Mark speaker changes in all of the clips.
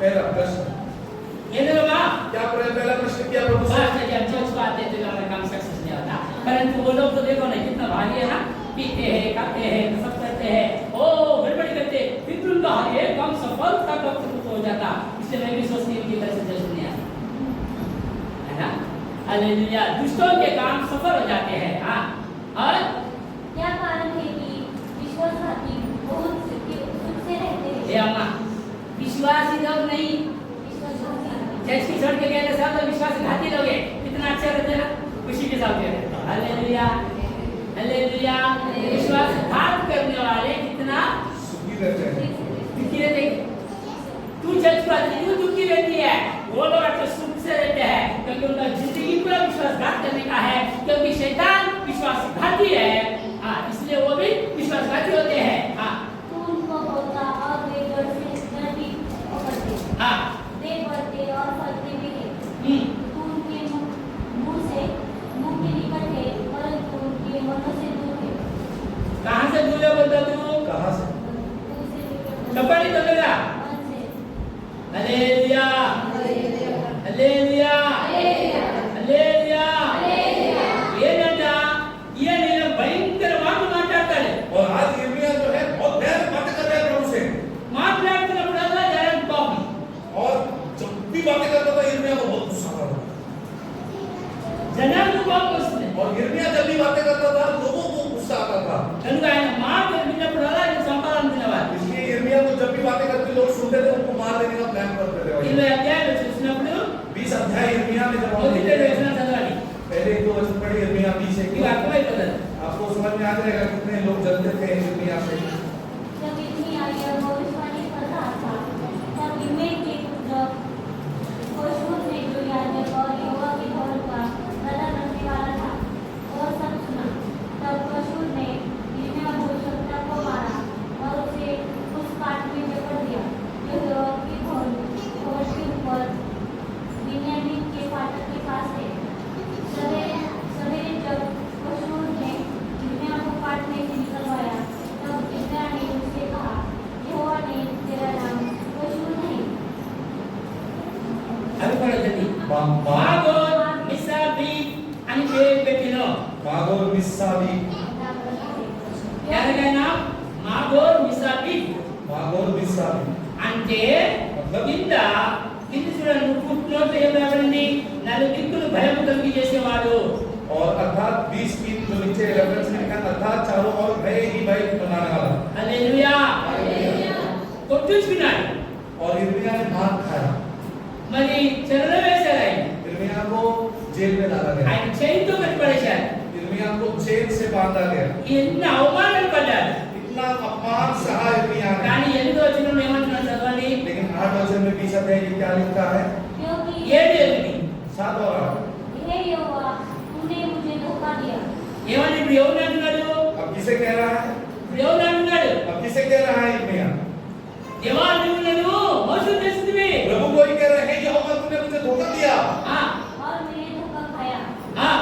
Speaker 1: पहला प्रश्न
Speaker 2: ये देखो माँ
Speaker 1: क्या पहला प्रश्न किया प्रभु से?
Speaker 2: जब चर्च को आते थे हमारा काम सक्सेस नहीं होता, परंतु वो लोग तो देखो ना कितना भारी है ना, पीते हैं, खाते हैं, सब करते हैं, ओ गड़बड़ी करते, फिर भी उनका ये काम सफलता कब हो जाता। इसलिए मैं भी सोचती हूँ कि कैसे जल्द नहीं आता है ना। हालेलुया। दुष्टों के काम सफल हो जाते हैं। हाँ, और
Speaker 3: क्या कारण है कि विश्वासघाती बहुत सुख से रहते हैं?
Speaker 2: ये अम्मा विश्वासी लोग नहीं, चर्च की छोड़ के गए सब तो विश्वासघाती लोग हैं। कितना अच्छा रहते हैं, खुशी के साथ रहते हैं। Hallelujah, hallelujah. विश्वासघात करने वाले कितना
Speaker 1: सुखी रहते हैं।
Speaker 2: दुखी रहते हैं। तू चर्च को आती क्यों दुखी रहती है? वो लोग अच्छे सुख से रहते हैं क्योंकि उनका जिंदगी पूरा विश्वासघात करने का है, क्योंकि शैतान विश्वासघाती है। हाँ, इसलिए वो भी विश्वासघाती होते हैं। हाँ,
Speaker 3: तू उनको बोलता और वे डर भी पकड़ते,
Speaker 2: हाँ,
Speaker 3: वे बढ़ते और फलते भी हैं। तू उनके मुंह के निकट है, परंतु उनके मनों से दूर है।
Speaker 2: कहाँ से दूर है बोलता तू?
Speaker 1: कहाँ से?
Speaker 2: कपड़ी तो मेरा।
Speaker 3: मन से।
Speaker 2: Hallelujah, hallelujah, hallelujah. ये नटा ये नहीं भयंकर वाद माట్లాడతాడు।
Speaker 1: और आज यिर्मयाह जो है बहुत भयानक बातें कर रहा है प्रभु से।
Speaker 2: మాట్లాడుతున్నప్పుడల్లా జరగని కోపం।
Speaker 1: और जब भी बातें करता था यिर्मयाह को बहुत गुस्सा आता था।
Speaker 2: జనాలకు కోపం వస్తుంది।
Speaker 1: और यिर्मयाह जब भी बातें करता था लोगों को गुस्सा आता था।
Speaker 2: కనుక ఆయన మాట విన్నప్పుడల్లా ఆయన సంపాదించినవారు।
Speaker 1: इसलिए यिर्मयाह को जब भी बातें करते लोग सुनते थे उनको मार देने का प्लान करते थे।
Speaker 2: 20 అధ్యాయాలు చూసినప్పుడు
Speaker 1: 20 अध्याय यिर्मयाह में जब हम
Speaker 2: మొదటి
Speaker 1: देखते
Speaker 2: వచనం
Speaker 1: हैं,
Speaker 2: చదవాలి।
Speaker 1: पहले एक दो वचन पढ़े यिर्मयाह 20
Speaker 2: మీకు
Speaker 1: एक
Speaker 2: అర్థమైపోతుంది।
Speaker 1: आपको समझ में आ जाएगा कितने लोग जलते थे यिर्मयाह से।
Speaker 3: जब यिर्मयाह यह भविष्यवाणी कर रहा था, तब यिर्मयाह के पुत्र पशूर ने जो याजक और यहोवा के भवन का प्रधान रखने वाला था, वह सब सुना। तब पशूर ने यिर्मयाह भविष्यवक्ता को मारा और उसे उस काट में जकड़ दिया जो यहोवा के भवन के ऊपर बिन्यामीन के फाटक के पास है। सवेरे जब पशूर ने यिर्मयाह को काटने से निकलवाया, तब यिर्मयाह ने उससे कहा, यहोवा ने तेरा नाम पशूर नहीं।
Speaker 2: అది కూడా చదివి।
Speaker 1: मागोर
Speaker 2: మాగోర్ మిస్సాబి అని పేరు పెట్టినో।
Speaker 1: मिस्साबी
Speaker 2: ఎలాగైనా మాగోర్ మిస్సాబి
Speaker 1: मागोर मिस्साबी
Speaker 2: అంటే కింద చూడండి, పుట్టినోట్లో ఏం రాబడింది? నాలుగు దిక్కులు భయం కలిగి చేసేవాడు।
Speaker 1: और अर्थात 20 की जो नीचे रेफरेंस में लिखा अर्थात चारों ओर भय ही भय बनाने वाला।
Speaker 2: हालेलुया। కొట్టించుకున్నాడు।
Speaker 1: और यिर्मयाह ने मार खाया।
Speaker 2: మరి చెరలో వేశారు ఆయన।
Speaker 1: यिर्मयाह को जेल में डाला गया।
Speaker 2: ఆయన చేతితో కట్టి పడేశారు।
Speaker 1: यिर्मयाह को जेल से बांधा गया।
Speaker 2: ఎన్ని అవమానాలు పడ్డారు।
Speaker 1: इतना अपमान सहा यिर्मयाह ने।
Speaker 2: కానీ 8వ వచనంలో ఏమంటున్నాడు చదవండి।
Speaker 1: लेकिन 8 वचन में 20 अध्याय की क्या लिखा है?
Speaker 3: क्योंकि
Speaker 2: 7
Speaker 1: 7 और 8
Speaker 3: हे यहोवा, तूने मुझे धोखा दिया।
Speaker 2: ఏమని ఇప్పుడు ఎవరు అంటున్నాడు?
Speaker 1: अब किसे कह रहा है?
Speaker 2: ఇప్పుడు ఎవరు అంటున్నాడు?
Speaker 1: अब किसे कह रहा है यिर्मयाह?
Speaker 2: దేవా నువ్వు నన్ను మోసం చేసితివి।
Speaker 1: प्रभु को ही कह रहे हैं यहोवा तूने मुझे धोखा दिया।
Speaker 2: हाँ,
Speaker 3: और मैंने धोखा खाया।
Speaker 2: हाँ,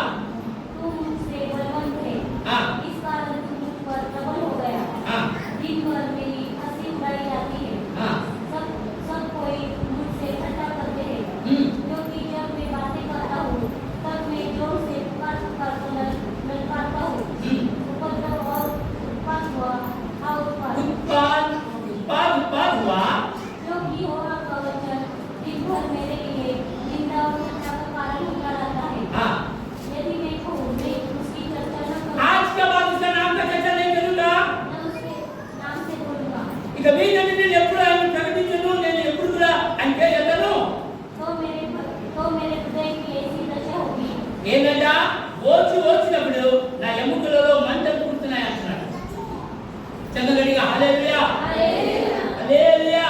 Speaker 3: तू मुझसे बलवंत है,
Speaker 2: हाँ,
Speaker 3: इस कारण तू मुझ पर प्रबल हो गया।
Speaker 2: हाँ,
Speaker 3: दिन भर मेरी हंसी उड़ाई जाती है।
Speaker 2: हाँ,
Speaker 3: सब कोई मुझसे ठट्ठा करते हैं, क्योंकि जब मैं बातें करता हूँ तब मैं जोर से पुकार कर ललकारता हूँ। उपद्रव और उत्पात हुआ, उत्पात
Speaker 2: उत्पाद हुआ।
Speaker 3: क्योंकि यहोवा का वचन दिन भर मेरे लिए निंदा और ठट्ठा का कारण होता रहता है।
Speaker 2: हाँ,
Speaker 3: यदि मैं कहूँ मैं उसकी चर्चा न करूँ,
Speaker 2: आज के बाद उसका नाम का चर्चा नहीं करूंगा।
Speaker 3: न उसके नाम से बोलूँगा,
Speaker 2: ఇక మీదట నేను ఎప్పుడు ఆయన ప్రకటించను, నేను ఎప్పుడు కూడా ఆయన పేరు ఎత్తను।
Speaker 3: तो मेरे हृदय की ऐसी दशा होगी।
Speaker 2: ఏంటంటే వచ్చినప్పుడు నా ఎముకలలో మంటలు పుడుతున్నాయి అంటున్నాడు। చంద్రగడిగా హల్లెలూయా, హల్లెలూయా,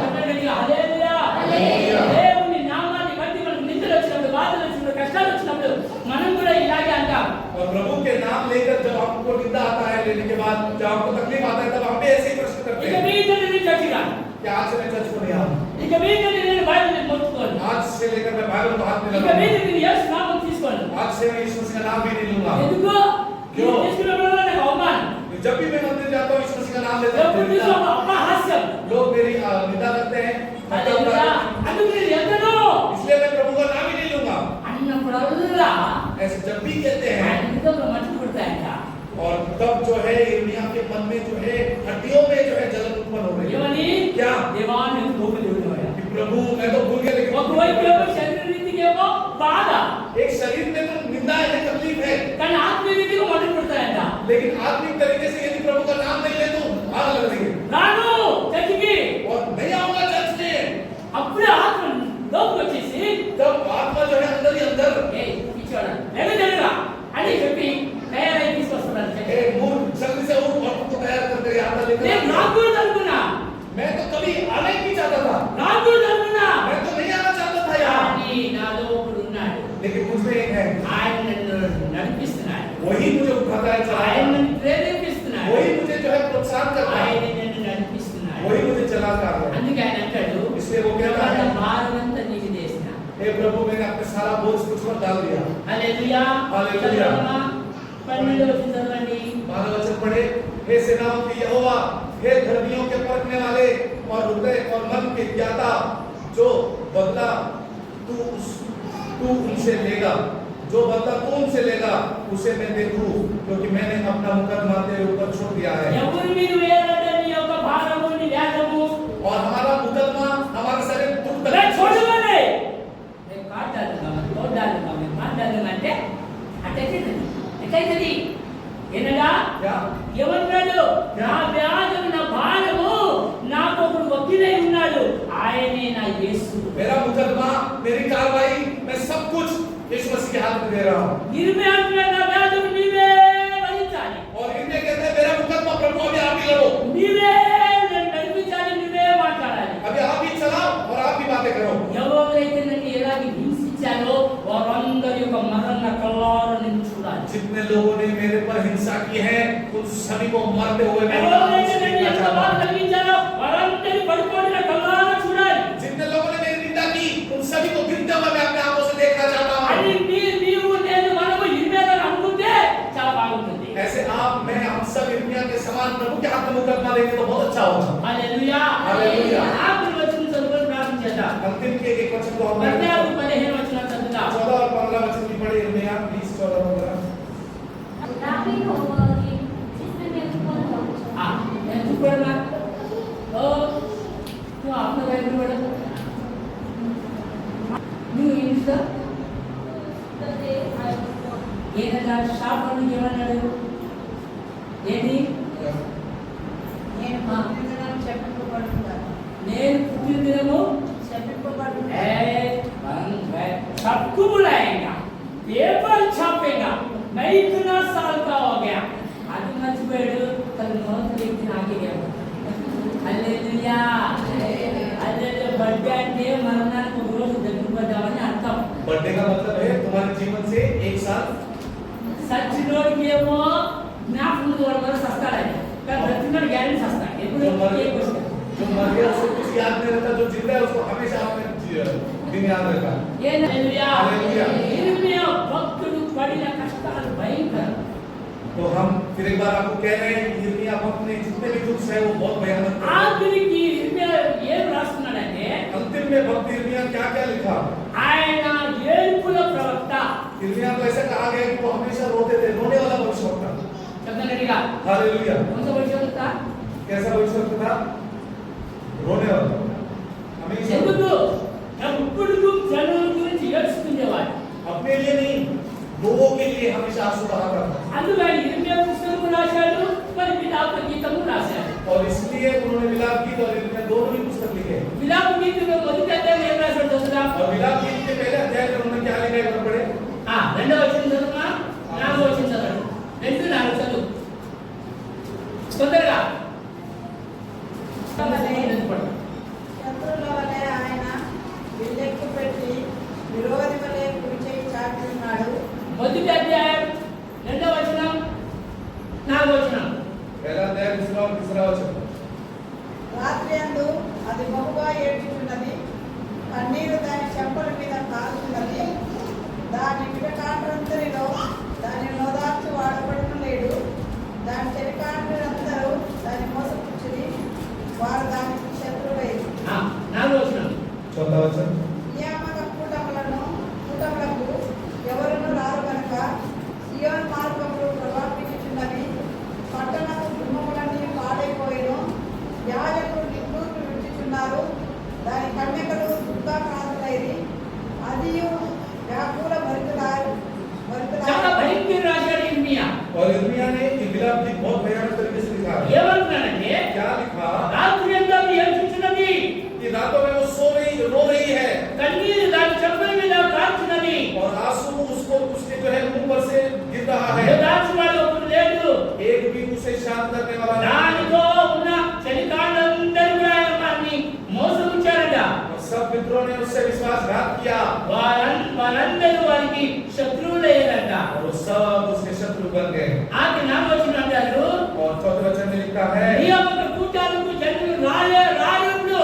Speaker 2: చంద్రగడిగా హల్లెలూయా। దేవుని నామాన్ని బట్టి మనకు నిందలు వచ్చినప్పుడు, బాధలు వచ్చినప్పుడు, కష్టాలు వచ్చినప్పుడు మనం కూడా ఇలాగే అంటాం।
Speaker 1: और प्रभु के नाम लेकर जब आपको निंदा आता है लेने के बाद जब आपको तकलीफ आता है तब हम भी ऐसे ही प्रश्न करते
Speaker 2: ఇక
Speaker 1: हैं
Speaker 2: మీదట నేను చచ్చిగా,
Speaker 1: कि आज से मैं चर्च को नहीं आऊँ।
Speaker 2: ఇక మీదట నేను బైబిల్ మొత్తుకోను,
Speaker 1: आज से लेकर मैं बाइबल को हाथ में
Speaker 2: ఇక
Speaker 1: लगाऊंगा।
Speaker 2: మీదట నేను యేసు నామం తీసుకోను।
Speaker 1: आज से मैं यीशु मसीह का नाम भी नहीं लूंगा।
Speaker 2: ఎందుకు?
Speaker 1: क्यों?
Speaker 2: తీసుకున్నప్పుడు నాకు అవమానం,
Speaker 1: जब भी मैं मंदिर जाता हूँ यीशु मसीह का नाम लेता
Speaker 2: ఎప్పుడు
Speaker 1: हूँ
Speaker 2: చూసినా అపహాస్యం,
Speaker 1: लोग मेरी निंदा करते हैं।
Speaker 2: హల్లెలూయా. అందుకు నేను ఎక్కను
Speaker 1: इसलिए मैं प्रभु का नाम ही नहीं लूंगा।
Speaker 2: అన్నప్పుడల్లా
Speaker 1: ऐसे जब भी कहते हैं
Speaker 2: ఆయన హృదయంలో మట్టి పుడతాయంట.
Speaker 1: और तब जो है यिर्मयाह के मन में जो है हड्डियों में जो है जलन उत्पन्न हो रही है।
Speaker 2: ఏమని
Speaker 1: क्या
Speaker 2: దేవాన్ని లోపలికి
Speaker 1: कि प्रभु मैं तो भूल गया, लेकिन
Speaker 2: ఒకవైపు ఏమో శరీర రీతికి ఏమో బాధ,
Speaker 1: एक शरीर में तो निंदा है, तकलीफ है,
Speaker 2: కానీ ఆత్మీయ రీతిగా మట్టి పుడతాయంట.
Speaker 1: लेकिन आत्मिक तरीके से यदि प्रभु का नाम नहीं ले तो आग लग रही है
Speaker 2: రాను చర్చికి,
Speaker 1: और नहीं आऊंगा चर्च में।
Speaker 2: అప్పుడే ఆత్మ లోపలికి వచ్చేసి
Speaker 1: तब आत्मा जो है अंदर ही अंदर
Speaker 2: ఏ పిచ్చోడా వెళ్ళరా అని చెప్పి తయారై తీసుకొస్తున్నాడు.
Speaker 1: ए मूर्ख जल्दी से उठ और तुमको तैयार कर तेरे हाथ
Speaker 2: నేను
Speaker 1: लेकर।
Speaker 2: నాకు కూడా అనుకున్నా,
Speaker 1: मैं तो कभी आना ही नहीं चाहता था,
Speaker 2: నాకు కూడా అనుకున్నా,
Speaker 1: मैं तो नहीं आना चाहता था यार,
Speaker 2: కానీ నా లోపల ఉన్నాడు.
Speaker 1: लेकिन मुझमें एक है,
Speaker 2: ఆయన నన్ను నడిపిస్తున్నాడు,
Speaker 1: वही मुझे उठाता है,
Speaker 2: ఆయన
Speaker 1: चलाता है,
Speaker 2: నన్ను ప్రేరేపిస్తున్నాడు,
Speaker 1: वही मुझे जो है प्रोत्साहन करता है,
Speaker 2: ఆయన నన్ను నడిపిస్తున్నాడు.
Speaker 1: वही मुझे चलाता है।
Speaker 2: అందుకే ఆయన అంటాడు,
Speaker 1: इसलिए वो कहता
Speaker 2: నా
Speaker 1: है,
Speaker 2: భారమంతా నీకు చేసిన.
Speaker 1: हे प्रभु मैंने अपने सारा बोझ तुझ पर डाल दिया।
Speaker 2: హల్లెలూయా.
Speaker 1: హల్లెలూయా.
Speaker 2: 12వ వచనం చదవండి.
Speaker 1: मानव वचन पढ़े, हे सेनाओं की यहोवा, हे धर्मियों के परखने वाले और हृदय और मन के ज्ञाता, जो बदला तू उनसे लेगा, जो बदला तू उनसे लेगा उसे मैं देखूं, क्योंकि मैंने अपना मुकद्दमा तेरे ऊपर छोड़ दिया है।
Speaker 2: ఎవరు మీరు వేయాలంటే నీ యొక్క భారము నీ వ్యాధము
Speaker 1: और हमारा मुकद्दमा हमारे सारे दुख
Speaker 2: मैं
Speaker 1: तकलीफ
Speaker 2: छोड़ूंगा నేను కాట్ डालूंगा मैं तोड़ डालूंगा मैं मार डालूंगा అంటే ఎట్లయితది ఏనగా
Speaker 1: क्या
Speaker 2: ఏమన్నాడు, నా వ్యాధము నా భారము నాకు ఒకడు వకీలై ఉన్నాడు, ఆయనే నా యేసు.
Speaker 1: मेरा मुकद्दमा मेरी कार्रवाई मैं सब कुछ यीशु मसीह के हाथ में दे रहा हूँ।
Speaker 2: ఇరిమే అంటున్నాడు, నా వ్యాధము నీవే వహించాలి,
Speaker 1: और इनमें कहते हैं मेरा मुकद्दमा प्रभु अभी आप ही लड़ो,
Speaker 2: నీవే నన్ను నడిపించాలి, నీవే మాట్లాడాలి.
Speaker 1: अभी आप ही चलाओ और आप ही बातें करो।
Speaker 2: ఎవరైతే నన్ను ఎలాగ హింసించారో వారందరి యొక్క మరణ కళ్ళారా నేను చూడాలి.
Speaker 1: जितने लोगों ने मेरे पर हिंसा की है उन सभी को मरते हुए मैं
Speaker 2: ఎవరైతే నన్ను
Speaker 1: देखना
Speaker 2: ఎంత
Speaker 1: चाहता
Speaker 2: బాధ
Speaker 1: हूं।
Speaker 2: కలిగించారో వారందరి పడిపోయిన కళ్ళారా చూడాలి.
Speaker 1: जितने लोगों ने मेरी निंदा की उन सभी को गिरते हुए मैं अपने आंखों से देखना चाहता
Speaker 2: అని
Speaker 1: हूं।
Speaker 2: నీవు నేను మనము ఇరిమేలా అనుకుంటే చాలా బాగుంటుంది.
Speaker 1: ऐसे आप मैं हम सब इर्मिया के समान प्रभु के हाथ में मुकद्दमा देंगे तो बहुत अच्छा होगा।
Speaker 2: హల్లెలూయా.
Speaker 1: హల్లెలూయా.
Speaker 2: ఆఖరి వచనం చదువుకొని ప్రార్థన చేద్దాం.
Speaker 1: अंतिम के एक वचन को हम
Speaker 2: మత్తయి 15 వచనం చదువుదాం.
Speaker 1: 14 और 15 वचन की पढ़े इर्मिया 20 14 15।
Speaker 3: राबी होगी जिसमें मैं ऊपर जाऊंगा।
Speaker 2: ఆ నేను చూడనా ఓ నువ్వు ఆత్మ వైపు పడ నువ్వు ఇంట్లో
Speaker 3: तो दे आई
Speaker 2: ఏదైనా షాపుని ఏమన్నాడు ఏంటి
Speaker 4: నేను పుట్టినదినం చెప్పుకోబడుతున్నాను.
Speaker 2: నేను పుట్టిన దినము
Speaker 4: చెప్పుకోబడుతున్నాను.
Speaker 2: सबको बुलाएगा, पेपर छापेगा, मैं इतना साल का हो गया, అది మర్చిపోయాడు తన నోట్ లేకి నాకేగా హల్లెలూయా. హల్లెలూయా. బర్త్డే అంటే మరణానికి ఒక రోజు దగ్గర పడ్డామని అర్థం.
Speaker 1: बर्थडे का मतलब है तुम्हारे जीवन से एक साल
Speaker 2: సచ్చినోడికి ఏమో జ్ఞాపకం వల్ల సస్తాడని, కానీ బ్రతికినోడు గ్యారెంటీ సస్తాడు. ఎప్పుడు కేక్ వస్తాడు.
Speaker 1: जो मर गया उसको कुछ याद नहीं रहता, जो जिंदा है उसको हमेशा अपने दिन याद रहता।
Speaker 2: హల్లెలూయా.
Speaker 1: హల్లెలూయా.
Speaker 2: ఇర్మియా భక్తుడు పడిన కష్టాలు భయంకరం.
Speaker 1: तो हम फिर एक बार आपको कह रहे हैं कि यिर्मयाह भक्त ने जितने भी दुख सहे वो बहुत भयानक थे।
Speaker 2: ఆఖరికి ఇర్మియా ఏం రాస్తున్నాడంటే
Speaker 1: अंतिम में भक्त यिर्मयाह क्या क्या लिखा?
Speaker 2: ఆయన ఏడుపుల ప్రవక్త.
Speaker 1: यिर्मयाह को ऐसा कहा गया कि वो हमेशा रोते थे, रोने वाला भविष्यवक्ता।
Speaker 2: చెప్తానడిగా
Speaker 1: हालेलुया।
Speaker 2: కొంత భవిష్యత్తు
Speaker 1: कैसा भविष्यवक्ता था? रोने वाला हमेशा।
Speaker 2: ఎందుకు ఎప్పుడు జనుల గురించి ఏడుస్తుండేవాడు.
Speaker 1: अपने लिए नहीं, लोगों के लिए हमेशा आंसू बहाता था।
Speaker 2: అందుకే ఆయన ఇర్మియా పుస్తకము రాశాడు, మరి విలాప గీతము రాశాడు.
Speaker 1: और इसलिए उन्होंने विलाप गीत और यिर्मयाह दोनों ही पुस्तक लिखे।
Speaker 2: విలాప గీతంలో మొదటి అధ్యాయం ఏం రాశాడు తెలుసా?
Speaker 1: और विलाप गीत के पहले अध्याय में उन्होंने क्या लिखा है एक बार पढ़े?
Speaker 2: రెండవ వచనం చదువునా, నాలుగవ వచనం చదవండి. 2-4 చదువు తొందరగా.
Speaker 4: శత్రువుల వలె ఆయన విల్లెక్కి పెట్టి విరోధి వలె కుడి చేయి చాపి ఉన్నాడు.
Speaker 2: మొదటి అధ్యాయం 2వ వచనం 4వ వచనం.
Speaker 1: पहला अध्याय दूसरा और तीसरा वचन।
Speaker 4: రాత్రి అందు అది బహుగా ఏడ్చుచున్నది, కన్నీరు దాని చెంపల మీద కారుతున్నది. దాని పిడకాండ్రందరిలో దాని నోదార్చి వాడబడిన లేడు. దాని చెలికాండ్రందరూ దాని మోసపుచ్చుని వారు దానికి శత్రువైరు.
Speaker 2: 4వ వచనం.
Speaker 1: ने ये विलाप गीत बहुत भयानक तरीके से लिखा है।
Speaker 2: ఏమంటున్నానంటే
Speaker 1: क्या लिखा
Speaker 2: రాత్రి అంతా ఏడ్చుచున్నది,
Speaker 1: कि रातों में वो रो रही है
Speaker 2: కన్నీరు దాని చెంపల మీద కారుచున్నది,
Speaker 1: और आंसू उसको उसके जो है मुंह पर से गिर रहा है।
Speaker 2: దాచువాడు ఒకడు లేడు,
Speaker 1: एक भी उसे शांत करने वाला नहीं।
Speaker 2: దానితో ఉన్న చలికాళ్ళందరూ కూడా వారిని మోసపుచ్చారట.
Speaker 1: और सब मित्रों ने उससे विश्वासघात किया
Speaker 2: వారందరూ వారికి శత్రువులయ్యారట.
Speaker 1: और वो सब उसके शत्रु बन गए।
Speaker 2: ఆకి నామోచిన అంటారు,
Speaker 1: और 14 वचन में लिखा है
Speaker 2: నియామక కూటాలకు జనులు రాలేదు.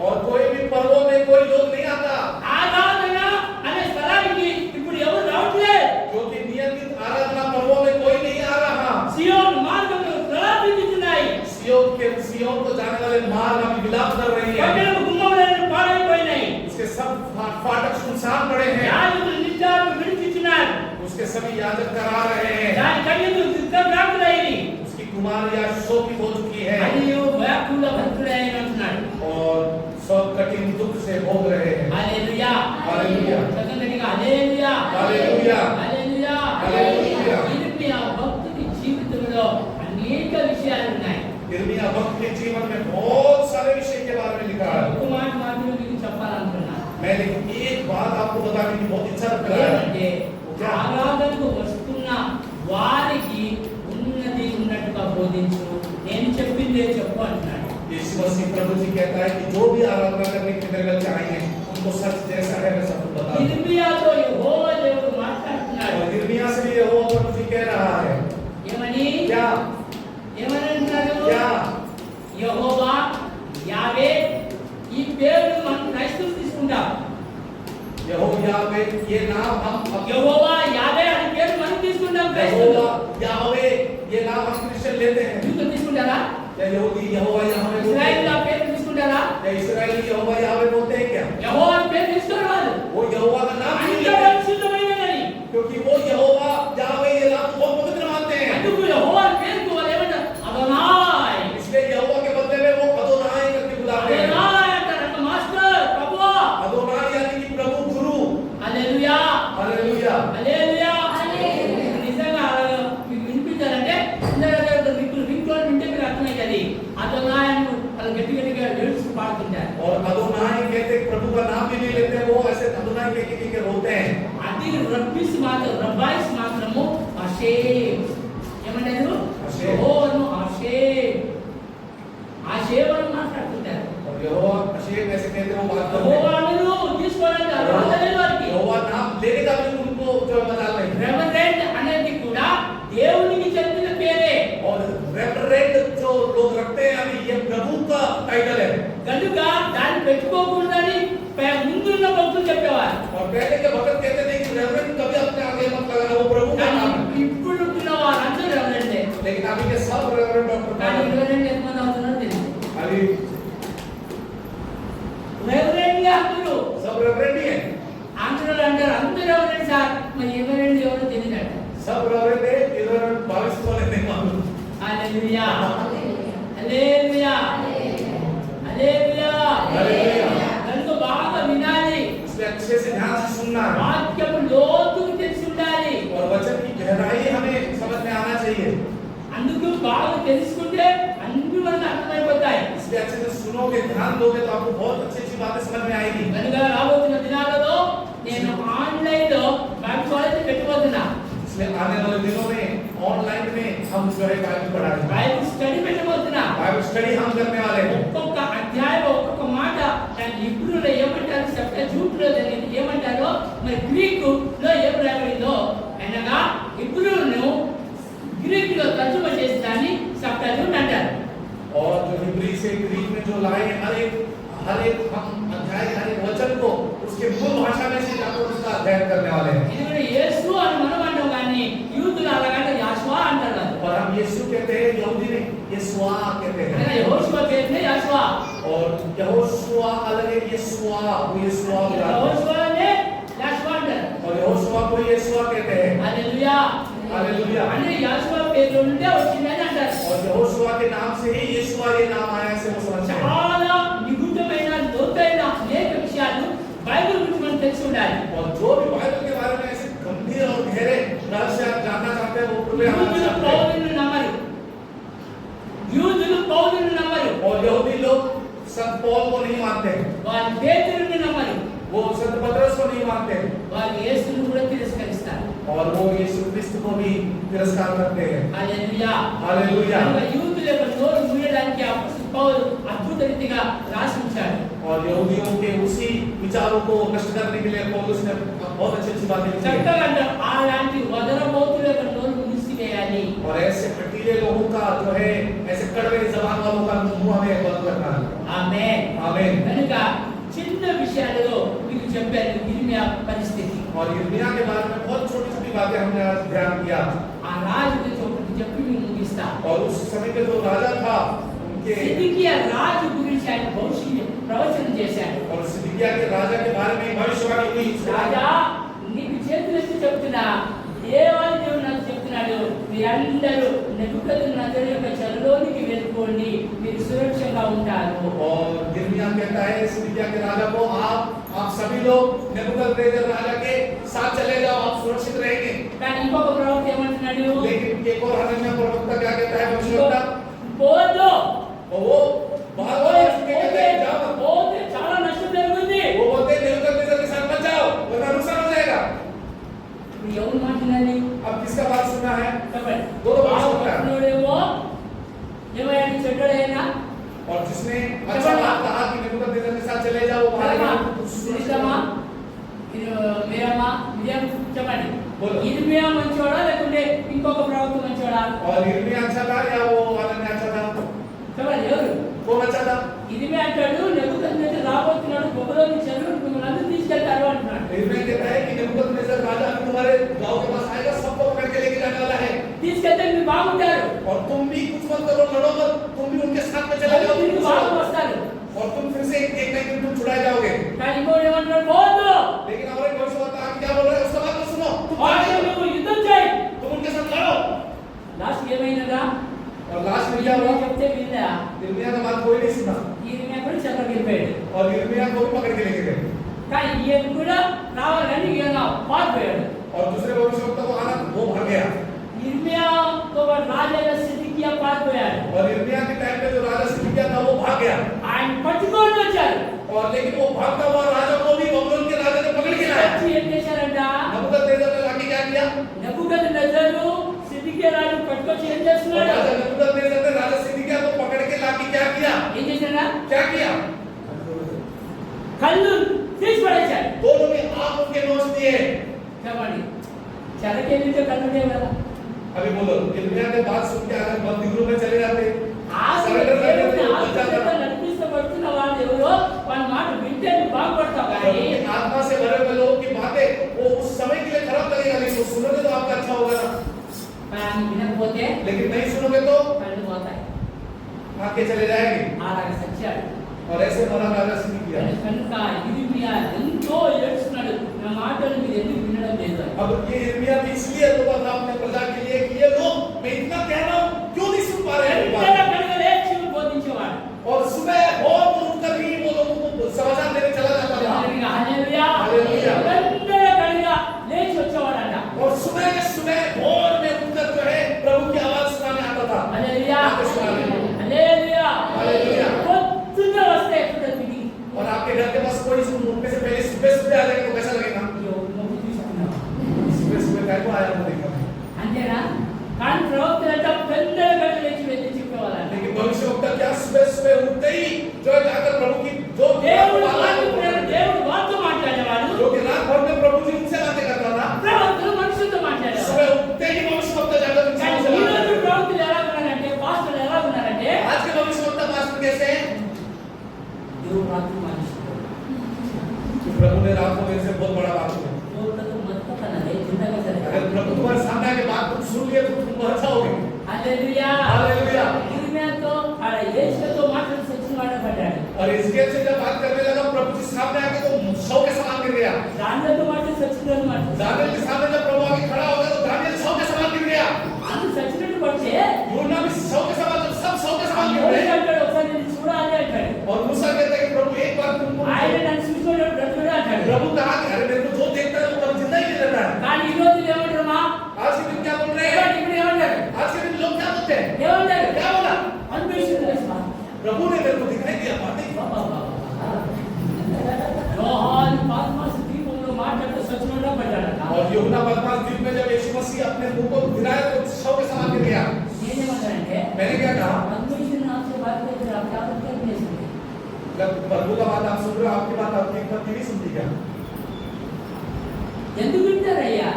Speaker 1: और कोई भी पर्वों में कोई लोग नहीं आता,
Speaker 2: ఆరాధన అనే స్థలానికి ఇప్పుడు ఎవరు రావట్లేదు.
Speaker 1: क्योंकि नियमित आराधना पर्वों में कोई नहीं आ रहा।
Speaker 2: సియోను మార్గంలో ప్రలాపించుతున్నాయి.
Speaker 1: सियोन को जाने वाले मार्ग अभी विलाप कर रही है।
Speaker 2: పట్టణపు గుమ్మములన్నీ పాడైపోయినాయి.
Speaker 1: उसके सब फाटक सुनसान पड़े हैं।
Speaker 2: యాజకులు నిత్యాలు విడిపించినారు.
Speaker 1: उसके सभी याजक करा रहे हैं।
Speaker 2: దాని కన్యలు దిగ్భ్రాంతులైనవి.
Speaker 1: उसकी कुमारियां शोकित हो चुकी है
Speaker 2: మరియు వ్యాకుల భక్తులైన అంటున్నాడు.
Speaker 1: और सब कठिन दुख से भोग रहे हैं।
Speaker 2: హల్లెలూయా,
Speaker 1: हालेलुया,
Speaker 2: చక్కగా హల్లెలూయా,
Speaker 1: हालेलुया,
Speaker 2: హల్లెలూయా,
Speaker 1: हालेलुया।
Speaker 2: ఇర్మియా భక్తుని జీవితంలో అనేక విషయాలు ఉన్నాయి.
Speaker 1: यिर्मयाह भक्त के जीवन में बहुत सारे विषय के बारे में लिखा है।
Speaker 2: ఒక మాట మాత్రమే మీకు చెప్పాలనుకున్నాను.
Speaker 1: मैं लेकिन एक बात आपको बताने की बहुत इच्छा रख रहा है।
Speaker 2: ఏమంటే ఆరాధనకు వస్తున్న వారికి ఉన్నది ఉన్నట్టుగా బోధించు, నేను చెప్పిందే చెప్పు అంటున్నాడు.
Speaker 1: यीशु मसीह प्रभु जी कहता है कि जो भी आराधना करने के मेरे घर आए हैं उनको सच जैसा है मैं सबको बता दूं।
Speaker 2: ఇర్మియాతో యెహోవా దేవుడు మాట్లాడుతున్నాడు.
Speaker 1: और यिर्मयाह से भी यहोवा प्रभु जी कह रहा है
Speaker 2: ఏమని
Speaker 1: क्या
Speaker 2: ఏమని అంటున్నాడు?
Speaker 1: क्या
Speaker 2: యెహోవా యావే, ఈ పేరు మనం క్రైస్తవులు తీసుకుంటాం.
Speaker 1: यहोवा ये नाम हम
Speaker 2: యెహోవా యావే అనే పేరు మనం తీసుకుంటాం క్రైస్తవులు.
Speaker 1: यावे ये नाम हम क्रिश्चियन लेते हैं।
Speaker 2: యూదులు తీసుకుంటారా?
Speaker 1: या यहूदी यहोवा यावे बोलते
Speaker 2: ఇశ్రాయేలు
Speaker 1: हैं?
Speaker 2: ఆ పేరు తీసుకుంటారా?
Speaker 1: या इस्राएली यहोवा यावे बोलते हैं क्या?
Speaker 2: యెహోవా అనే పేరు తీసుకోరు వాళ్ళు.
Speaker 1: वो यहोवा का नाम नहीं
Speaker 2: అంత
Speaker 1: लेते हैं,
Speaker 2: పరిశుద్ధమైనదని.
Speaker 1: क्योंकि वो यहोवा यावे ये नाम बहुत पवित्र मानते हैं।
Speaker 2: అందుకు యెహోవా అనే పేరుకు వాళ్ళు ఏమంటారు? అదోనాయ్.
Speaker 1: इसलिए यहोवा के बदले में वो अदोनाई करके बुलाते हैं।
Speaker 2: అదోనాయ్ అంటారు. అంటే మాస్టర్, ప్రభువా.
Speaker 1: अदोनाई यानी कि प्रभु गुरु।
Speaker 2: హల్లెలూయా,
Speaker 1: हालेलुया।
Speaker 2: హల్లెలూయా.
Speaker 3: హల్లెలూయా.
Speaker 2: నిజంగా మీకు వినిపించాలంటే రింగ్టోన్ వింటే మీకు అర్థమవుతుంది. అదోనాయ్ అని వాళ్ళు గట్టి గట్టిగా లిరిక్స్ పాడుతుంటారు.
Speaker 1: और अदोनाई कहते प्रभु का नाम भी नहीं लेते, वो ऐसे अदोनाई कह के रोते हैं।
Speaker 2: అది రబ్బీస్ మాత్రం, రబ్బాయిస్ మాత్రము అషేమ్ ఏమంటారు?
Speaker 1: అషేమ్.
Speaker 2: యెహోవాను అషేమ్, అషేమ్ అని మాట్లాడుతుంటారు.
Speaker 1: और यहोवा अशेम ऐसे कहते हैं, वो बात करते हैं।
Speaker 2: యెహోవాను తీసుకోవడానికి అర్హత లేదు వారికి.
Speaker 1: यहोवा नाम लेने का भी उनको जो मजाल नहीं।
Speaker 2: రెవరెండ్ అనేది కూడా దేవునికి చెందిన పేరే.
Speaker 1: और रेवरेंड जो लोग रखते हैं अभी ये प्रभु का टाइटल है।
Speaker 2: కనుక దాన్ని పెట్టుకోకూడదని ముందున్న భక్తులు చెప్పేవారు.
Speaker 1: और पहले के भक्त कहते थे कि रेवरेंड कभी अपने आगे मत लगाना, वो प्रभु का नाम है।
Speaker 2: ఇప్పుడు ఉన్న వారందరూ రెవరెండే.
Speaker 1: लेकिन अभी के सब रेवरेंड डॉक्टर
Speaker 2: కానీ రెవరెండ్ ఎంతమంది అవుతున్నారో తెలియదు.
Speaker 1: अभी
Speaker 2: రెవరెండ్ అందరూ
Speaker 1: सब रेवरेंड ही है।
Speaker 2: అందరూ అంటారు అందరూ రెవరెండ్ సార్, మరి ఎవరెండ్ ఎవరో తెలియదట.
Speaker 1: सब रेवरेंड है, इधर 22 वाले नहीं मालूम।
Speaker 2: హల్లెలూయా, హల్లెలూయా, హల్లెలూయా.
Speaker 1: హల్లెలూయా.
Speaker 2: కనుక బాగా వినాలి.
Speaker 1: इसलिए अच्छे से ध्यान से सुनना है
Speaker 2: వాక్యము లోతుకు తెలిసి ఉండాలి.
Speaker 1: और वचन की गहराई हमें समझ में आना चाहिए।
Speaker 2: అందుకు బాగా తెలుసుకుంటే అన్ని మనకు అర్థమైపోతాయి.
Speaker 1: इसलिए अच्छे से सुनोगे, ध्यान दोगे तो आपको बहुत अच्छी अच्छी बातें समझ में आएगी।
Speaker 2: కనుక రాబోతున్న దినాలలో నేను ఆన్లైన్ లో బైబిల్ కాలేజ్ పెట్టబోతున్నా.
Speaker 1: इसलिए आने वाले दिनों में ऑनलाइन में हम जो है बाइबल पढ़ाएंगे,
Speaker 2: బైబిల్ స్టడీ పెట్టబోతున్నా.
Speaker 1: बाइबल स्टडी हम करने वाले हैं।
Speaker 2: ఒక్కొక్క అధ్యాయం ఒక్కొక్క మాట దాని హిబ్రూలో ఏమంటారు, సెప్టజూట్లో దాన్ని ఏమంటారో, మరి గ్రీకులో ఏం రాయబడిందో అనగా హిబ్రూను గ్రీకులో తర్జుమా చేసి దాన్ని సెప్టజూట్ అంటారు.
Speaker 1: और जो हिब्री से ग्रीक में जो लाए हर एक हम अध्याय हर एक वचन को उसके मूल भाषा में से जाकर उसका अध्ययन करने वाले हैं।
Speaker 2: ఇది కూడా యేసు అని మనం అంటాం కానీ యూదులు అలాగంటే యాషువా అంటారు వాళ్ళు.
Speaker 1: और हम यीशु कहते हैं, यहूदी में यीशुआ कहते
Speaker 2: అనగా
Speaker 1: हैं।
Speaker 2: యెహోషువ పేరునే యాషువా.
Speaker 1: और यहोशुआ अलग है, यीशुआ वो यीशुआ बुलाते हैं।
Speaker 2: యెహోషువనే యాషువా అంటారు.
Speaker 1: और यहोशुआ को यीशुआ कहते हैं।
Speaker 2: హల్లెలూయా,
Speaker 1: हालेलुया।
Speaker 2: అంటే యాషువా పేరు నుండే వచ్చిందని అంటారు.
Speaker 1: और यहोशुआ के नाम से ही यीशुआ ये नाम आया से वो समझते हैं।
Speaker 2: చాలా నిగుఢమైన లోతైన అనేక విషయాలు బైబిల్ గురించి మనం తెలిసి ఉండాలి.
Speaker 1: और जो भी बाइबल के बारे में ऐसे गंभीर और गहरे रहस्य आप जानना चाहते हैं वो कृपया हमारे
Speaker 2: యూదులు
Speaker 1: साथ रहें।
Speaker 2: పౌలును వారి పేతురుని నమ్మరు,
Speaker 1: वो संत पतरस को नहीं मानते
Speaker 2: వారు యేసును కూడా తిరస్కరిస్తారు.
Speaker 1: और वो यीशु क्रिस्त को भी तिरस्कार करते हैं।
Speaker 2: హల్లెలూయా.
Speaker 1: हालेलुया।
Speaker 2: కనుక యూదుల యొక్క నోరు మూయడానికి అపొస్తలుడు పౌలు అద్భుత రీతిగా రాసి ఉంచాడు.
Speaker 1: और यहूदियों के उसी विचारों को नष्ट करने के लिए पौलुस ने बहुत अच्छी बातें लिखी हैं।
Speaker 2: చక్కగా అంటారు, అలాంటి వదరబోతుల యొక్క నోరు మూసివేయాలి.
Speaker 1: और ऐसे हठीले लोगों का जो है, ऐसे कड़वे जबान वालों का मुंह हमें बंद करना है।
Speaker 2: ఆమేన్.
Speaker 1: आमीन।
Speaker 2: కనుక చిన్న విషయాలలో మీకు చెప్పాను ఇర్మియా పరిస్థితి.
Speaker 1: और यिर्मयाह के बारे में बहुत छोटी-छोटी बातें हमने आज ध्यान दिया।
Speaker 2: ఆ రాజు గురించి ఒకటి చెప్పి నేను ముగిస్తా.
Speaker 1: और उस समय के जो राजा था उनके
Speaker 2: సిద్కియా రాజు గురించి ఆయన భవిష్యత్తు ప్రవచనం చేశాడు.
Speaker 1: और सिदकिय्याह के राजा के बारे में भविष्यवाणी हुई।
Speaker 2: రాజా నీకు చేతులెత్తి చెప్తున్నా, దేవాది దేవుడు నాకు చెప్తున్నాడు, మీరందరూ నెబుకద్నెజరు యొక్క చెరలోనికి వెళ్ళిపోండి, మీరు సురక్షంగా ఉంటారు.
Speaker 1: और यिर्मयाह कहता है सिदकिय्याह के राजा को, आप सभी लोग नेबुकदनेस्सर राजा के साथ चले जाओ, आप सुरक्षित रहेंगे।
Speaker 2: కానీ ఇంకొక ప్రవక్త ఏమంటున్నాడు?
Speaker 1: लेकिन एक और हनन्याह प्रवक्ता क्या कहता है भविष्यवक्ता?
Speaker 2: పోదు,
Speaker 1: और वो बात कहता है जाओ।
Speaker 2: పోతే చాలా నష్టం జరుగుతుంది.
Speaker 1: वो बोलते हैं नेबुकदनेस्सर के साथ मत जाओ वरना नुकसान हो जाएगा।
Speaker 2: ఇప్పుడు ఎవరు మాట్లాడాలి?
Speaker 1: अब किसका बात सुनना है?
Speaker 2: చెప్పండి.
Speaker 1: दोनों बात सुनना है।
Speaker 2: వాడుకున్నాడేమో ఏమయ్యాడు? చెడ్డోడైనా
Speaker 1: और जिसने अच्छा बात कहा कि नेबुकदनेस्सर के साथ चले जाओ
Speaker 2: సునిశ్చితమా? మీరమ్మా మీరేం చెప్పండి.
Speaker 1: बोलो।
Speaker 2: ఇర్మియా మంచోడా లేకుంటే ఇంకొక ప్రవక్త మంచోడా?
Speaker 1: और यिर्मयाह अच्छा था या वो हनन्याह अच्छा था?
Speaker 2: చెప్పండి ఎవరు?
Speaker 1: कौन अच्छा था?
Speaker 2: ఇర్మియా అంటాడు నెబుకద్నెజరు రాబోతున్నాడు, బబులోను చెరలో మిమ్మల్ని అందరూ తీసుకెళ్తారు అంటున్నాడు.
Speaker 1: यिर्मयाह कहता है कि नेबुकदनेस्सर राजा अभी तुम्हारे गांव के पास आएगा, सबको पकड़ के लेके जाने वाला है
Speaker 2: తీసుకెళ్తే మీరు బాగుంటారు,
Speaker 1: और तुम भी कुछ मत करो, लड़ो मत, तुम भी उनके साथ में चले जाओ
Speaker 2: మీరు బాగా వస్తారు.
Speaker 1: और तुम फिर से एक ना एक दिन तुम छुड़ाए जाओगे।
Speaker 2: కానీ ఇంకోటి ఏమంటున్నాడు? పోవద్దు,
Speaker 1: लेकिन हमारे भविष्यवक्ता आगे क्या बोल रहे हैं उसका बात तो सुनो, तुम
Speaker 2: వాళ్ళతో
Speaker 1: जाओ,
Speaker 2: నువ్వు యుద్ధం చేయి.
Speaker 1: तुम उनके साथ लड़ो।
Speaker 2: లాస్ట్ ఏమైనదా?
Speaker 1: और लास्ट में क्या हुआ?
Speaker 2: చెప్తే విన్నా
Speaker 1: यिर्मयाह का बात कोई नहीं सुना
Speaker 2: ఇర్మియా కూడా చెరలోకి వెళ్ళిపోయాడు.
Speaker 1: और यिर्मयाह को भी पकड़ के लेके गए
Speaker 2: కానీ ఈయన కూడా రావాలని ఈయన పారిపోయాడు.
Speaker 1: और दूसरे भविष्यवक्ता को आना वो भाग गया।
Speaker 2: ఇర్మియాతో రాజైన సిద్కియా పారిపోయాడు.
Speaker 1: और यिर्मयाह के टाइम पे जो राजा सिदकिय्याह था वो भाग गया
Speaker 2: ఆయన పట్టుకొని వచ్చారు.
Speaker 1: और लेकिन वो भागता हुआ राजा को भी बबुलोन के राजा ने पकड़ के लाया।
Speaker 2: వచ్చి ఏం చేశారంట?
Speaker 1: नेबुकदनेस्सर ने लाके क्या किया?
Speaker 2: నెబుకద్నెజరు సిద్కియా రాజు పట్టుకొచ్చి ఏం
Speaker 1: और
Speaker 2: చేస్తున్నాడు?
Speaker 1: राजा नेबुकदनेस्सर ने राजा सिदकिय्याह को पकड़ के लाके क्या किया?
Speaker 2: ఏం చేశాడా?
Speaker 1: क्या किया?
Speaker 2: కళ్ళు తీసి పడేశాడు.
Speaker 1: दोनों में आग उनके नोच दिए।
Speaker 2: చెప్పండి, చెరకెళ్ళితే కళ్ళు లేవు కదా.
Speaker 1: अभी बोलो, यिर्मयाह ने बात सुन के अगर बंदीगृह में चले जाते,
Speaker 2: ఆశతో
Speaker 1: सरेंडर कर
Speaker 2: దేవుని
Speaker 1: देते, बच
Speaker 2: ఆత్మచేత
Speaker 1: जाता।
Speaker 2: నడిపించబడుతున్న వాళ్ళు ఎవరో వాళ్ళ మాట వింటే నువ్వు బాగుపడతావు. కానీ
Speaker 1: प्रभु की आत्मा से भरे हुए लोगों की बातें वो उस समय के लिए खराब लगेगा, लेकिन वो सुनोगे तो आपका अच्छा होगा ना।
Speaker 2: కానీ వినకపోతే
Speaker 1: लेकिन नहीं सुनोगे तो
Speaker 2: కళ్ళు పోతాయి.
Speaker 1: आंखें चले जाएंगी।
Speaker 2: అలాగే సత్యాలు.
Speaker 1: और ऐसे हमारा राजा सिदकिय्याह।
Speaker 2: కనుక ఇర్మియా ఎంతో ఏడుస్తున్నాడు, నా మాటలు మీరు ఎందుకు వినడం లేదు అని.
Speaker 1: अब ये यिर्मयाह भी इसलिए रोता था अपने प्रजा के लिए कि ये लोग मैं इतना कह रहा हूं क्यों नहीं सुन पा रहे हैं मेरी
Speaker 2: ఎంతగా
Speaker 1: बात।
Speaker 2: కనుక లేచి బోధించేవాడు.
Speaker 1: और सुबह बहुत उठकर भी वो लोगों को समाचार देने चला जाता था।
Speaker 2: హల్లెలూయా.
Speaker 1: హల్లెలూయా.
Speaker 2: ఎంతగా కనుక లేచి వచ్చేవాడంట.
Speaker 1: और सुबह सुबह भोर में उठकर जो है प्रभु की आवाज सुनाने आता था।
Speaker 2: హల్లెలూయా.
Speaker 1: सुनाने।
Speaker 2: హల్లెలూయా.
Speaker 1: హల్లెలూయా.
Speaker 2: పొద్దున్న వస్తే ఎక్కడ తిరిగి
Speaker 1: और आपके घर के पास कोई उठने से पहले सुबह सुबह आ जाएगा तो कैसा लगेगा?
Speaker 2: మొగ్గు తీసుకున్నావు.
Speaker 1: सुबह सुबह काय को आया वो देखा।
Speaker 2: అంతేనా? కానీ ప్రవక్తలంతా పెద్దగా కళ్ళు లేచి వెళ్ళి చెప్పేవాళ్ళంట.
Speaker 1: लेकिन भविष्यवक्ता क्या सुबह सुबह उठते ही जो है जाकर प्रभु की जो
Speaker 2: దేవుడు వారితో మాట్లాడేవాడు.
Speaker 1: जो कि रात भर में प्रभु जी उनसे बातें करता था,
Speaker 2: ప్రవక్తలు మనుషులతో మాట్లాడేవాడు.
Speaker 1: सुबह उठते ही भविष्यवक्ता जाकर उनसे
Speaker 2: కానీ
Speaker 1: बातें
Speaker 2: ఈ రోజు
Speaker 1: करता था।
Speaker 2: ప్రవక్తలు ఎలా ఉన్నారంటే, పాస్టర్లు ఎలా ఉన్నారంటే,
Speaker 1: आज के भविष्यवक्ता पास्टर कैसे हैं?
Speaker 2: దేవుడు రాత్రి మనుషులు
Speaker 1: कि प्रभु ने रात को मेरे से बहुत बड़ा बात किया।
Speaker 2: దేవుడితో మతకనలే జిందగా
Speaker 1: अगर
Speaker 2: సరే.
Speaker 1: प्रभु तुम्हारे सामने आके बात तुम सुन लिए तो तुम मर जाओगे।
Speaker 2: హల్లెలూయా.
Speaker 1: हालेलुया।
Speaker 2: ఇర్మియాతో ఆడ యేసుతో మాట్లాడి సత్యం మాట్లాడాడు.
Speaker 1: और इसके से जब बात करने लगा प्रभु जी सामने आके तो सौ के समान गिर गया।
Speaker 2: దానితో మాట్లాడి సత్యం మాట్లాడు.
Speaker 1: दानियल के सामने जब प्रभु आके खड़ा हो गया तो दानियल सौ के समान गिर गया।
Speaker 2: అది సచ్చినట్టు పడితే
Speaker 1: यूहन्ना भी सौ के समान, जब सब सौ के समान गिर
Speaker 2: మోషే
Speaker 1: गए
Speaker 2: అంటాడు, ఒకసారి నేను చూడాలి అంటాడు.
Speaker 1: और मूसा कहता है कि प्रभु एक बार तुमको
Speaker 2: ఆయన నన్ను చూసుకోవడం బ్రతుకుడా అంటాడు.
Speaker 1: प्रभु कहा कि अरे मेरे को जो देखता है वो तब जिंदा ही नहीं रहता है।
Speaker 2: కానీ ఈ రోజు ఏమంటారమ్మా?
Speaker 1: आज के दिन क्या बोल रहे हैं?
Speaker 2: ఇప్పుడు ఏమంటారు?
Speaker 1: आज के दिन लोग क्या बोलते हैं?
Speaker 2: ఏమంటారు?
Speaker 1: क्या बोला?
Speaker 2: అన్వేషణ చేస్తా.
Speaker 1: प्रभु ने मेरे को दिखाई दिया बातें। और यूहन्ना 5 दिन में जब यीशु मसीह अपने मुंह को गिराया तो शव के समान गिर गया।
Speaker 2: నేనేమంటానంటే
Speaker 1: मैंने क्या कहा?
Speaker 2: परमेश्वर आपसे बात करते आप क्या करते हैं नहीं सुनते।
Speaker 1: जब प्रभु का बात आप सुन रहे हो, आपकी बात आपकी पत्नी नहीं सुनती क्या?
Speaker 2: ఎందుకు వింటారయ్యా?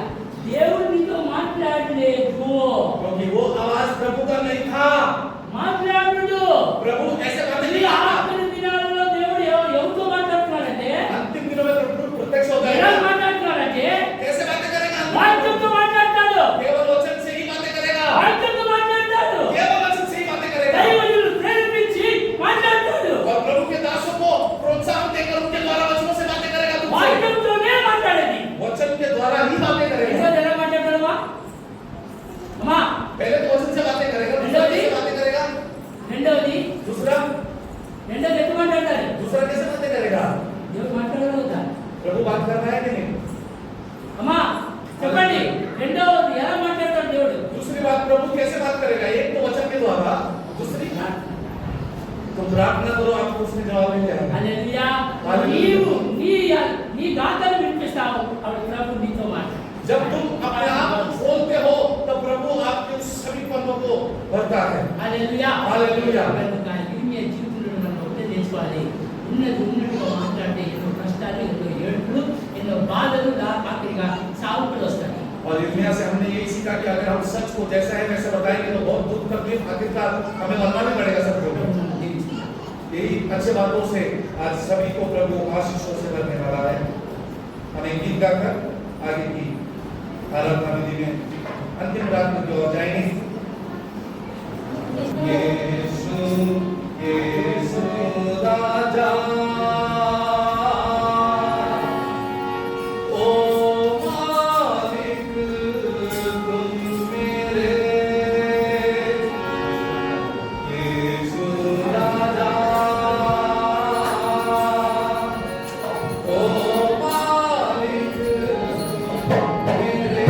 Speaker 2: దేవుడు నీతో మాట్లాడలేదు,
Speaker 1: क्योंकि वो आवाज प्रभु का नहीं था।
Speaker 2: మాట్లాడు।
Speaker 1: प्रभु ऐसे बातें नहीं
Speaker 2: ఈ
Speaker 1: करता।
Speaker 2: ఆఖరి దినాలలో దేవుడు ఎవరితో మాట్లాడుతున్నాడంటే,
Speaker 1: अंतिम दिनों में प्रभु प्रत्यक्ष हो
Speaker 2: ఎలా
Speaker 1: जाएगा।
Speaker 2: మాట్లాడుతున్నాడంటే
Speaker 1: कैसे बातें करेगा?
Speaker 2: వాక్యంతో మాట్లాడతాడు,
Speaker 1: केवल वचन से ही बातें करेगा।
Speaker 2: వాక్యంతో మాట్లాడతాడు,
Speaker 1: केवल वचन से ही बातें करेगा।
Speaker 2: దైవజనులు ప్రేరేపించి మాట్లాడతాడు,
Speaker 1: और प्रभु के दासों को प्रोत्साहन देकर उनके द्वारा वचनों से बातें करेगा। तुमसे
Speaker 2: వాక్యంతోనే మాట్లాడేది।
Speaker 1: वचन के द्वारा ही बातें करेगा।
Speaker 2: రెండోది ఎలా మాట్లాడతాడమ్మా? అమ్మా
Speaker 1: पहले तो वचन से बातें करेगा, दूसरा कैसे बातें करेगा?
Speaker 2: రెండోది
Speaker 1: दूसरा
Speaker 2: ఎత్తు మాట్లాడతాడు।
Speaker 1: दूसरा कैसे बातें करेगा?
Speaker 2: దేవుడు మాట్లాడగలుగుతా?
Speaker 1: प्रभु बात कर रहा है कि नहीं?
Speaker 2: అమ్మా చెప్పండి, రెండోది ఎలా మాట్లాడతాడు దేవుడు?
Speaker 1: दूसरी बात, प्रभु कैसे बात करेगा? एक तो वचन के द्वारा, दूसरी तुम प्रार्थना करो, आपको उसने जवाब मिल जाएगा।
Speaker 2: హల్లెలూయా।
Speaker 1: హల్లెలూయా।
Speaker 2: నీవు నీ గాథలు వినిపిస్తావు, అప్పుడు ప్రభు నీతో మాట్లాడు।
Speaker 1: जब तुम अपने आप बोलते हो तब प्रभु आपके उस सभी पलों को भरता है।
Speaker 2: హల్లెలూయా।
Speaker 1: హల్లెలూయా।
Speaker 2: కనుక ఇన్ని జీవితంలో మనం ఒకటే తెలుసుకోవాలి, ఉన్నట్టుగా మాట్లాడితే ఎన్నో కష్టాలు, ఎన్నో ఏడుపులు, ఎన్నో బాధలు, ఆఖరిగా సావుకులు వస్తాయి।
Speaker 1: और इर्मिया से हमने यही सीखा कि अगर हम सच को जैसा है वैसे बताएंगे तो बहुत दुख तकलीफ आखिरकार हमें मरना भी पड़ेगा सबको। यही अच्छे बातों से आज सभी को प्रभु आशीषों से भरने वाला है। हमें गीत गाकर आगे की आराधना विधि में अंतिम प्रार्थना की ओर जाएंगे। यीशु यीशु राजा ओ मालिक तुम मेरे, यीशु राजा ओ मालिक मेरे,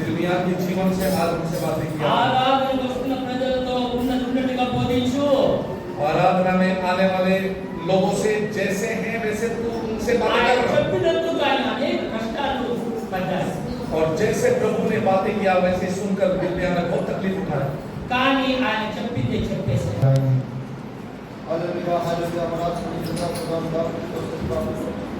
Speaker 1: इर्मिया के जीवन से आज हमसे बातें किया।
Speaker 2: ఆరాధనకు వస్తున్న ప్రజలతో ఉన్నట్టుగా బోధించు.
Speaker 1: आराधना में आने वाले लोगों से जैसे हैं वैसे तू उनसे बातें
Speaker 2: ఆయన
Speaker 1: कर।
Speaker 2: చెప్పినట్టుగా ఆయన అనేక కష్టాలు పడ్డారు.
Speaker 1: और जैसे प्रभु ने बातें किया वैसे सुनकर इर्मिया ने बहुत तकलीफ उठाया।
Speaker 2: కానీ ఆయన చెప్పిందే చెప్పేశారు.
Speaker 5: हालेलुया हालेलुया हमारा खुदा खुदा खुदा खुदा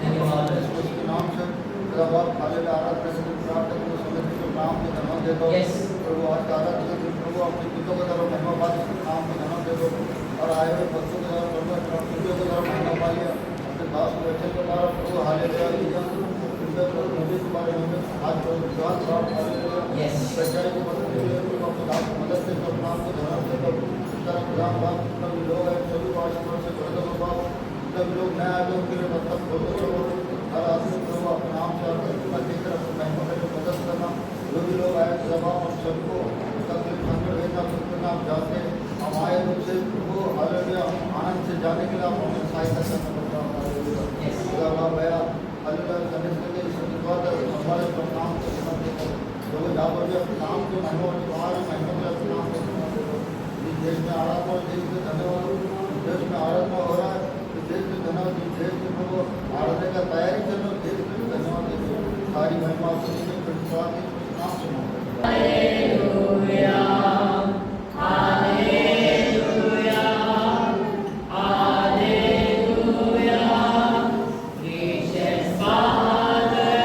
Speaker 2: धन्यवाद।
Speaker 5: उसके नाम से खुदा बाप हालेलुया आराधना करते प्रार्थना करते समय के नाम को धन्यवाद देता हूं।
Speaker 2: Yes.
Speaker 5: प्रभु आज का आराधना करते प्रभु अपने पुत्रों को द्वारा महिमा पाली नाम को धन्यवाद देता हूं। और आए हुए बच्चों के द्वारा प्रभु अपने पुत्रों के द्वारा महिमा पाली अपने दास के बच्चों के द्वारा प्रभु हालेलुया लिया नबी के बारे में आज विश्वास प्राप्त हालेलुया
Speaker 2: Yes.
Speaker 5: सच्चाई को मदद के लिए प्रभु अपने दास की मदद से अपने नाम को धन्यवाद देता हूं। तरह खुदा बाप सभी लोग हैं सभी आशीर्वाद से भर दो बाप सभी लोग नए आए उनके लिए मतलब खोल दो हर आदमी प्रभु अपने नाम से अपना देकर अपने महिमा में मदद करना जो भी लोग आए सब आप सबको तकलीफ संकट देना सबको नाम जानते हम आए उनसे प्रभु हालेलुया आनंद से जाने के लिए आप हमें सहायता करना पड़ता है हालेलुया खुदा बाप भैया हालेलुया करने के लिए धन्यवाद हमारे नाम को धन्यवाद देता हूं प्रभु जहाँ पर भी अपने नाम के महिमा तुम्हारे महिमा में अपने नाम को धन्यवाद देता हूं। देश में आराधना देश में धन्यवाद देश में आराधना हो रहा है तो देश में धन्यवाद देश में प्रभु आराधना का तैयारी कर लो देश में धन्यवाद देते सारी महिमा नाम सुनो
Speaker 2: hallelujah hallelujah hallelujah gracious Father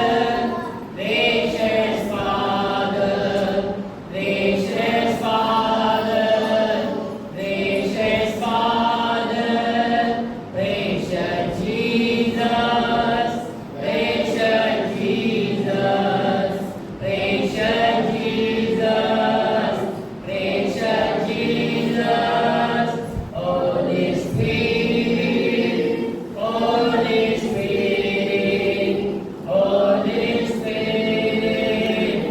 Speaker 2: gracious Father gracious Father gracious Father precious Jesus precious Jesus precious Jesus precious Jesus Holy Spirit Holy Spirit Holy Spirit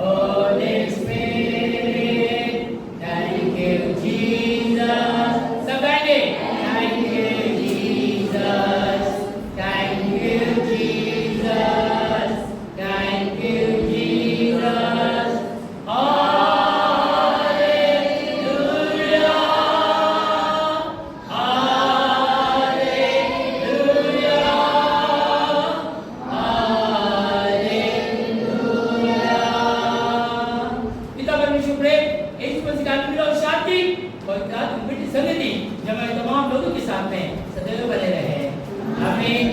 Speaker 2: Holy Spirit thank you Jesus somebody thank you Jesus thank you Jesus thank you Jesus Hallelujah Hallelujah पिता परमेश्वर प्रेम यीशु मसीह का अनुग्रह और शांति पवित्र आत्मा की संगति जब तमाम लोगों के साथ में सदैव बने रहे आमीन।